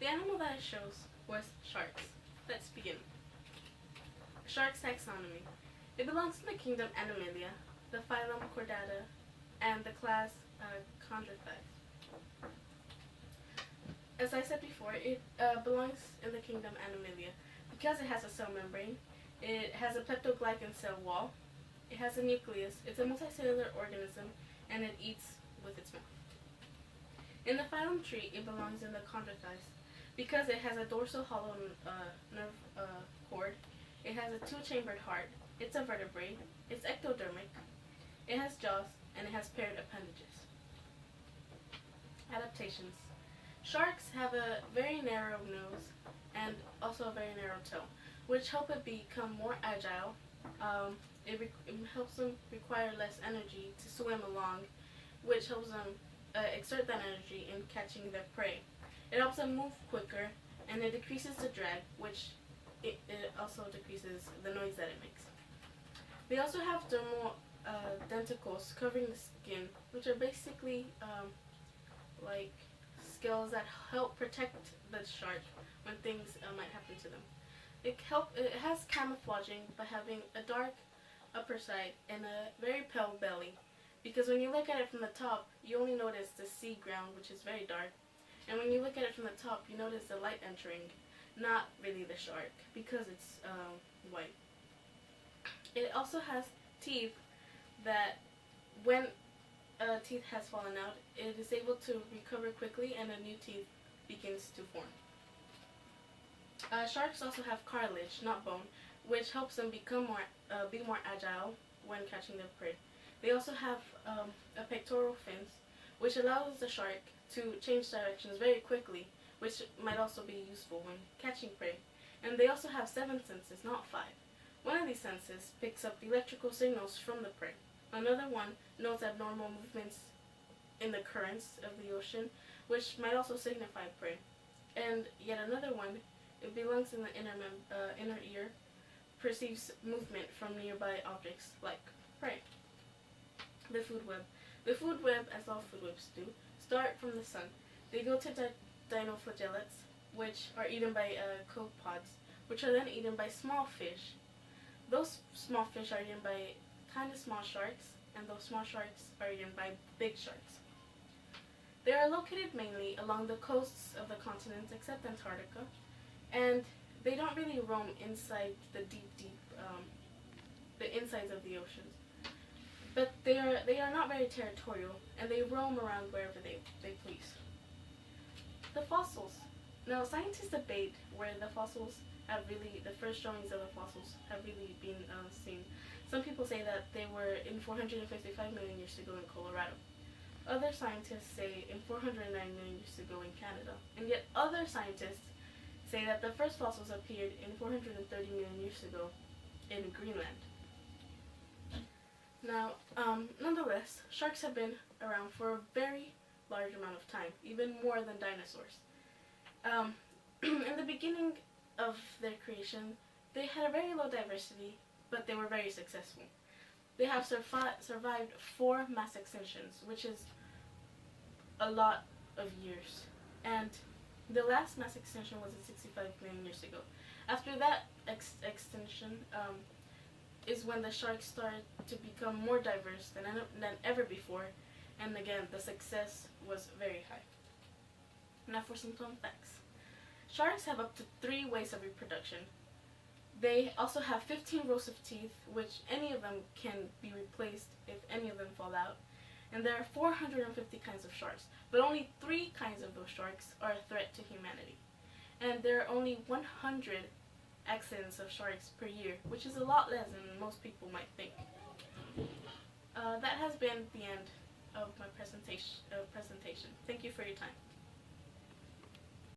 The animal that it shows was sharks. Let's begin. Shark's taxonomy. It belongs to the kingdom Animalia, the phylum Chordata, and the class Chondrichthyes. As I said before, it belongs in the kingdom Animalia because it has a cell membrane. It has a peptoglycan cell wall. It has a nucleus. It's a multicellular organism, and it eats with its mouth. In the phylum tree, it belongs in the Chondrichthyes because it has a dorsal hollow nerve cord. It has a two-chambered heart. It's a vertebrate. It's ectodermic. It has jaws, and it has paired appendages. Adaptations. Sharks have a very narrow nose and also a very narrow tail, which help it become more agile. It helps them require less energy to swim along, which helps them exert that energy in catching their prey. It helps them move quicker, and it decreases the drag, which it also decreases the noise that it makes. They also have dermal denticles covering the skin, which are basically like scales that help protect the shark when things might happen to them. It has camouflaging by having a dark upper side and a very pale belly, because when you look at it from the top, you only notice the sea ground, which is very dark, and when you look at it from the top, you notice the light entering, not really the shark, because it's white. It also has teeth that, when teeth has fallen out, it is able to recover quickly and a new teeth begins to form. Sharks also have cartilage, not bone, which helps them become be more agile when catching their prey. They also have a pectoral fins, which allows the shark to change directions very quickly, which might also be useful when catching prey. And they also have 7 senses, not 5. One of these senses picks up electrical signals from the prey. Another one notes abnormal movements in the currents of the ocean, which might also signify prey. And yet another one, it belongs in the inner ear, perceives movement from nearby objects like prey. The food web. The food web, as all food webs do, start from the sun. They go to dinoflagellates, which are eaten by copepods, which are then eaten by small fish. Those small fish are eaten by kind of small sharks, and those small sharks are eaten by big sharks. They are located mainly along the coasts of the continents except Antarctica, and they don't really roam inside the the insides of the oceans. But they are not very territorial, and they roam around wherever they please. The fossils. Now, scientists debate where the fossils have really, the first drawings of the fossils have really been seen. Some people say that they were in 455 million years ago in Colorado. Other scientists say in 409 million years ago in Canada. And yet other scientists say that the first fossils appeared in 430 million years ago in Greenland. Now, nonetheless, sharks have been around for a very large amount of time, even more than dinosaurs. In the beginning of their creation, they had a very low diversity, but they were very successful. They have survived 4 mass extinctions, which is a lot of years. And the last mass extinction was in 65 million years ago. After that extinction is when the sharks started to become more diverse than ever before, and again, the success was very high. Now for some fun facts. Sharks have up to 3 ways of reproduction. They also have 15 rows of teeth, which any of them can be replaced if any of them fall out. And there are 450 kinds of sharks, but only 3 kinds of those sharks are a threat to humanity. And there are only 100 accidents of sharks per year, which is a lot less than most people might think. That has been the end of my presentation. Thank you for your time.